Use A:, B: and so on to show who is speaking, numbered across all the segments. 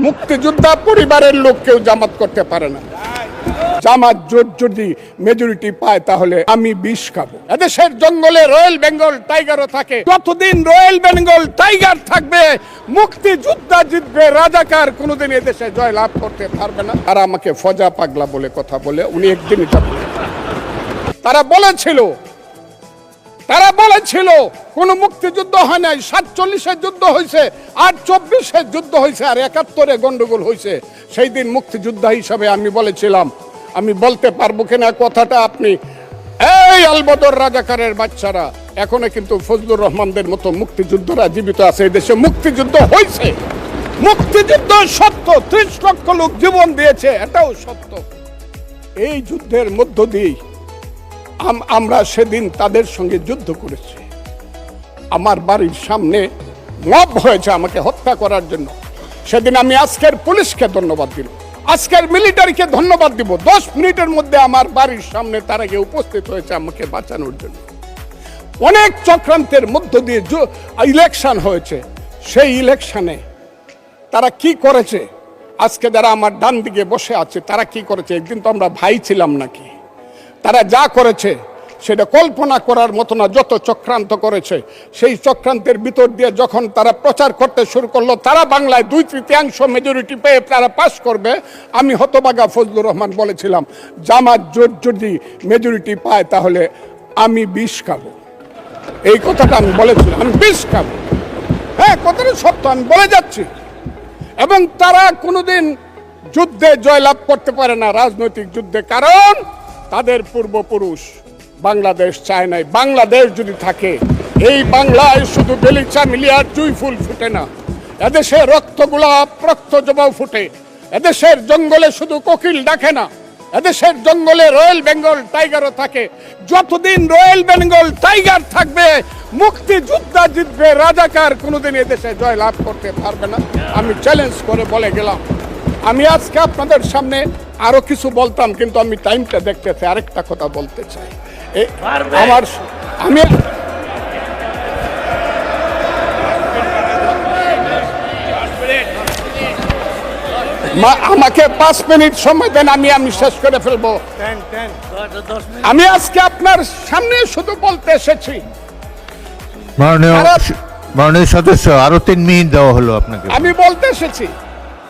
A: মুক্তিযোদ্ধা পরিবারের লোক কেউ জামাত করতে পারে না। জামাত জোট যদি মেজরিটি পায় তাহলে আমি বিষ খাবো। এদেশের জঙ্গলে রয়্যাল বেঙ্গল টাইগারও থাকে, যতদিন রয়্যাল বেঙ্গল টাইগার থাকবে মুক্তিযোদ্ধা জিতবে, রাজাকার কোনোদিন এদেশে জয় লাভ করতে পারবে না। আর আমাকে ফজা পাগলা বলে কথা বলে উনি একদিনই যাবেন। তারা বলেছিল কোন মুক্তিযুদ্ধ হয় নাই, 47-এর যুদ্ধ হয়েছে, আর 24-এর যুদ্ধ হয়েছে, আর 71-এ গন্ডগোল হয়েছে। সেই দিন মুক্তিযোদ্ধা হিসাবে আমি বলেছিলাম, আমি বলতে পারবো কিনা কথাটা আপনি, এই আলবদর রাজাকারের বাচ্চারা এখনো কিন্তু ফজলুর রহমানদের মতো মুক্তিযোদ্ধারা জীবিত আছে। এই দেশে মুক্তিযুদ্ধ হয়েছে, মুক্তিযুদ্ধ সত্য, 30 লক্ষ লোক জীবন দিয়েছে, এটাও সত্য। এই যুদ্ধের মধ্য দিয়ে আমরা সেদিন তাদের সঙ্গে যুদ্ধ করেছি। আমার বাড়ির সামনে মব হয়েছে আমাকে হত্যা করার জন্য। সেদিন আমি আজকের পুলিশকে ধন্যবাদ দিব, আজকের মিলিটারিকে ধন্যবাদ দিব। 10 মিনিটের মধ্যে আমার বাড়ির সামনে তারা গিয়ে উপস্থিত হয়েছে আমাকে বাঁচানোর জন্য। অনেক চক্রান্তের মধ্য দিয়ে ইলেকশন হয়েছে। সেই ইলেকশনে তারা কি করেছে, আজকে যারা আমার ডান দিকে বসে আছে তারা কি করেছে, একদিন তো আমরা ভাই ছিলাম নাকি? তারা যা করেছে সেটা কল্পনা করার মতো না। যত চক্রান্ত করেছে, সেই চক্রান্তের ভিতর দিয়ে যখন তারা প্রচার করতে শুরু করলো তারা বাংলায় 2/3 মেজরিটি পেয়ে তারা পাস করবে, আমি হতভাগা ফজলুর রহমান বলেছিলাম জামাত জোট যদি মেজরিটি পায় তাহলে আমি বিষ খাবো। এই কথাটা আমি বলেছিলাম, আমি বিষ খাবো। হ্যাঁ, কথাটা সত্য, আমি বলে যাচ্ছি। এবং তারা কোনোদিন যুদ্ধে জয়লাভ করতে পারে না, রাজনৈতিক যুদ্ধে, কারণ তাদের পূর্বপুরুষ বাংলাদেশ চায় নাই। বাংলাদেশ যদি থাকে, এই বাংলায় শুধু বেলিচা মিলিয়ার জুই ফুল ফুটে না, এদেশে রক্তগোলাপ, রক্ত জবাও ফুটে। এদেশের জঙ্গলে শুধু কোকিল ডাকে না, এদেশের জঙ্গলে রয়্যাল বেঙ্গল টাইগারও থাকে। যতদিন রয়্যাল বেঙ্গল টাইগার থাকবে মুক্তিযোদ্ধা জিতবে, রাজাকার কোনোদিন এদেশে জয় লাভ করতে পারবে না। আমি চ্যালেঞ্জ করে বলে গেলাম। আমি আজকে আপনাদের সামনে আরো কিছু বলতাম, কিন্তু আমি টাইমটা দেখতেছি, আরেকটা কথা বলতে চাই। আমাকে 5 মিনিট সময় দেন, আমি শেষ করে ফেলবো। আমি আজকে আপনার সামনে শুধু বলতে এসেছি,
B: মাননীয় সদস্য আরো 3 মিনিট দেওয়া হলো আপনাকে।
A: আমি বলতে এসেছি,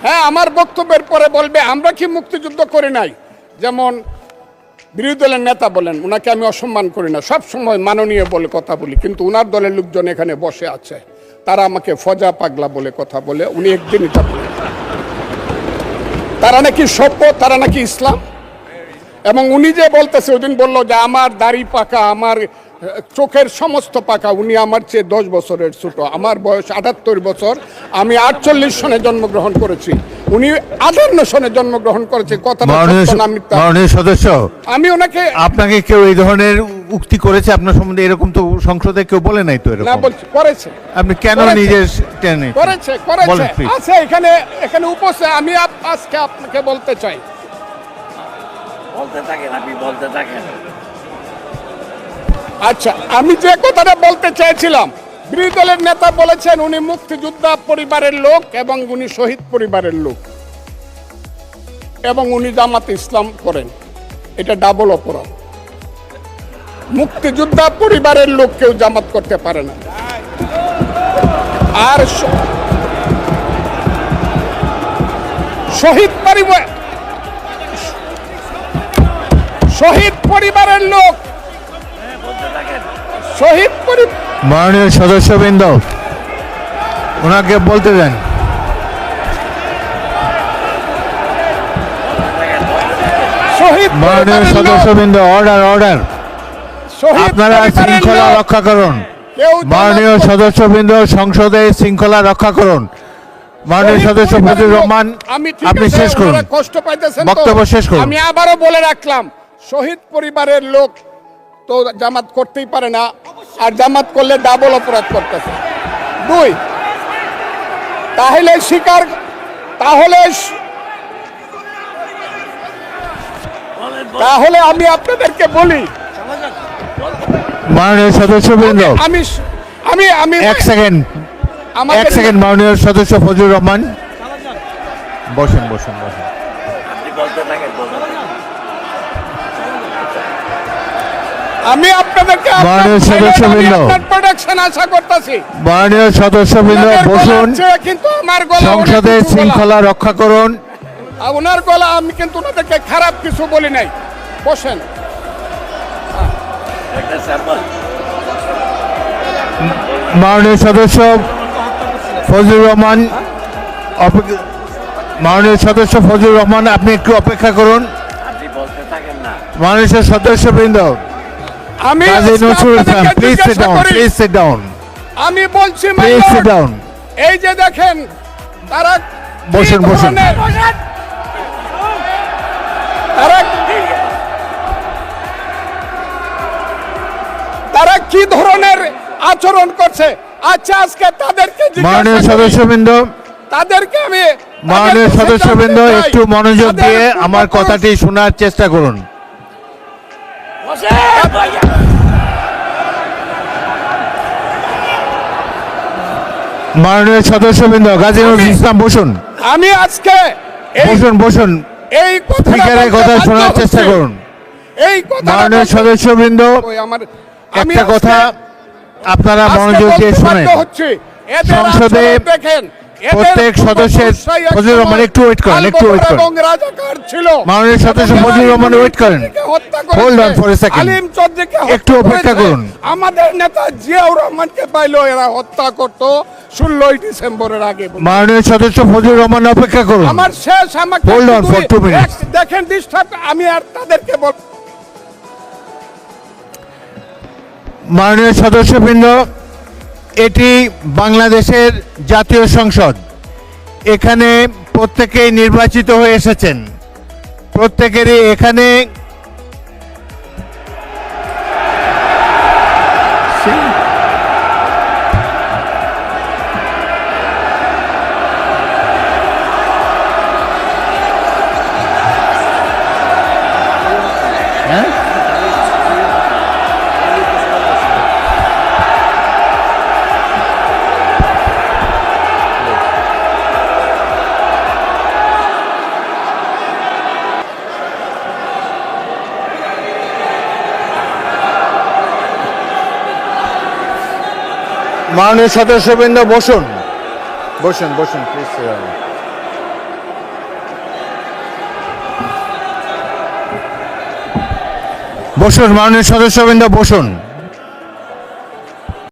A: হ্যাঁ, আমার বক্তব্যের পরে বলবে আমরা কি মুক্তিযুদ্ধ করি নাই। যেমন বিরোধী দলের নেতা বলেন, ওনাকে আমি অসম্মান করি না, সব সময় মাননীয় বলে কথা বলি, কিন্তু ওনার দলের লোকজন এখানে বসে আছে, তারা আমাকে ফজা পাগলা বলে কথা বলে উনি একদিনই যাবেন। তারা নাকি সভ্য, তারা নাকি ইসলাম। এবং উনি যে বলতেছে, ওদিন বললো যে আমার দাড়ি পাকা, আমার চোখের সমস্ত পাকা, উনি আমার চেয়ে 10 বছরের ছোট। আমার বয়স 78 বছর, আমি 48 সনে জন্মগ্রহণ করেছি, উনি 58 সনে জন্মগ্রহণ করেছে।
B: মাননীয় সদস্য,
A: আমি ওনাকে,
B: আপনাকে কেউ এই ধরনের উক্তি করেছে আপনার সম্বন্ধে? এরকম তো সংসদে কেউ বলে নাই তো। এরকম
A: না, বলছি করেছে।
B: আপনি কেন নিজে টেনে
A: করেছে আছে এখানে উপস্থিত। আমি আজকে আপনাকে বলতে চাই,
C: বলতে থাকেন, আপনি বলতে থাকেন।
A: আচ্ছা, আমি যে কথাটা বলতে চেয়েছিলাম, বিরোধী দলের নেতা বলেছেন উনি মুক্তিযোদ্ধা পরিবারের লোক এবং উনি শহীদ পরিবারের লোক এবং উনি জামাতে ইসলাম করেন। এটা ডাবল অপরাধ। মুক্তিযোদ্ধা পরিবারের লোক কেউ জামাত করতে পারে না। আর শহীদ পরিবারের লোক,
B: মাননীয় সদস্যবৃন্দ ওনাকে বলতে দেন। মাননীয় সদস্যবৃন্দ, অর্ডার। আপনারা শৃঙ্খলা রক্ষা করুন। মাননীয় সদস্যবৃন্দ, সংসদে শৃঙ্খলা রক্ষা করুন। মাননীয় সদস্য ফজলুর রহমান, আপনি শেষ করুন,
A: কষ্ট পাইতেছেন,
B: বক্তব্য শেষ করুন।
A: আমি আবারও বলে রাখলাম, শহীদ পরিবারের লোক তো জামাত করতেই পারে না, আর জামাত করলে ডাবল অপরাধ করতেছে। 2, তাহলে আমি আপনাদেরকে বলি,
B: মাননীয় সদস্যবৃন্দ,
A: আমি
B: 1 সেকেন্ড, মাননীয় সদস্য ফজলুর রহমান, বসুন বসুন বসুন।
C: আপনি বলতে থাকেন, বলতে থাকেন।
A: আমি আপনাদেরকে
B: মাননীয় সদস্যবৃন্দ।
A: প্রোডাকশন আশা করতেছি।
B: মাননীয় সদস্যবৃন্দ বসুন।
A: কিন্তু আমার গলা
B: সংসদের শৃঙ্খলা রক্ষা করুন।
A: ওনার গলা, আমি কিন্তু ওনাদেরকে খারাপ কিছু বলি নাই। বসেন।
C: একটা স্যাম্পল।
B: মাননীয় সদস্য ফজলুর রহমান, মাননীয় সদস্য ফজলুর রহমান, আপনি একটু অপেক্ষা করুন।
C: আপনি বলতে থাকেন না।
B: মাননীয় সদস্যবৃন্দ,
A: আমি
B: কাজী নজরুল ইসলাম,
A: আপনাদেরকে
B: প্লিজ সিট
A: জিজ্ঞাসা
B: ডাউন,
A: করি।
B: প্লিজ সিট ডাউন,
A: আমি বলছি my
B: please
A: lord,
B: sit down.
A: এই যে দেখেন তারা কি
B: বসুন, বসুন।
A: ধরনের- তারা কি ধরনের আচরণ করছে? আচ্ছা, আজকে তাদেরকে জিজ্ঞাসা
B: মাননীয়
A: করি।
B: সদস্যবৃন্দ,
A: তাদেরকে আমি
B: মাননীয়
A: তাদের
B: সদস্যবৃন্দ
A: কাছে
B: একটু
A: চাই।
B: মনোযোগ
A: তাদের
B: দিয়ে আমার
A: পূর্বপুরুষ-
B: কথাটি শোনার চেষ্টা করুন।
C: বসে ভাইয়া।
B: মাননীয় সদস্যবৃন্দ, কাজী নজরুল ইসলাম বসুন,
A: আমি আজকে এই
B: বসুন বসুন।
A: এই কথাটা
B: স্পিকারের
A: বলতে
B: কথা
A: বাধ্য
B: শোনার চেষ্টা
A: হচ্ছি।
B: করুন।
A: এই কথা
B: মাননীয় সদস্যবৃন্দ, একটা কথা আপনারা মনোযোগ দিয়ে শুনেন। সংসদে প্রত্যেক সদস্যের, ফজলুর রহমান একটু ওয়েট করেন, একটু ওয়েট করেন। মাননীয় সদস্য ফজলুর রহমান ওয়েট করেন। Hold on for a second. একটু অপেক্ষা করুন।
A: আমাদের নেতা জিয়াউর রহমানকে পাইলো এরা হত্যা করতো 16 ডিসেম্বরের আগে।
B: মাননীয় সদস্য ফজলুর রহমান অপেক্ষা করুন।
A: আমার শেষ, আমাকে
B: Hold on
A: শুধু
B: for 2 minutes.
A: দেখেন ডিস্টার্ব, আমি আর তাদেরকে বল।
B: মাননীয় সদস্যবৃন্দ, এটি বাংলাদেশের জাতীয় সংসদ। এখানে প্রত্যেকেই নির্বাচিত হয়ে এসেছেন। প্রত্যেকেরই এখানে মাননীয় সদস্যবৃন্দ বসুন, বসুন বসুন প্লিজ। বসুন মাননীয় সদস্যবৃন্দ, বসুন।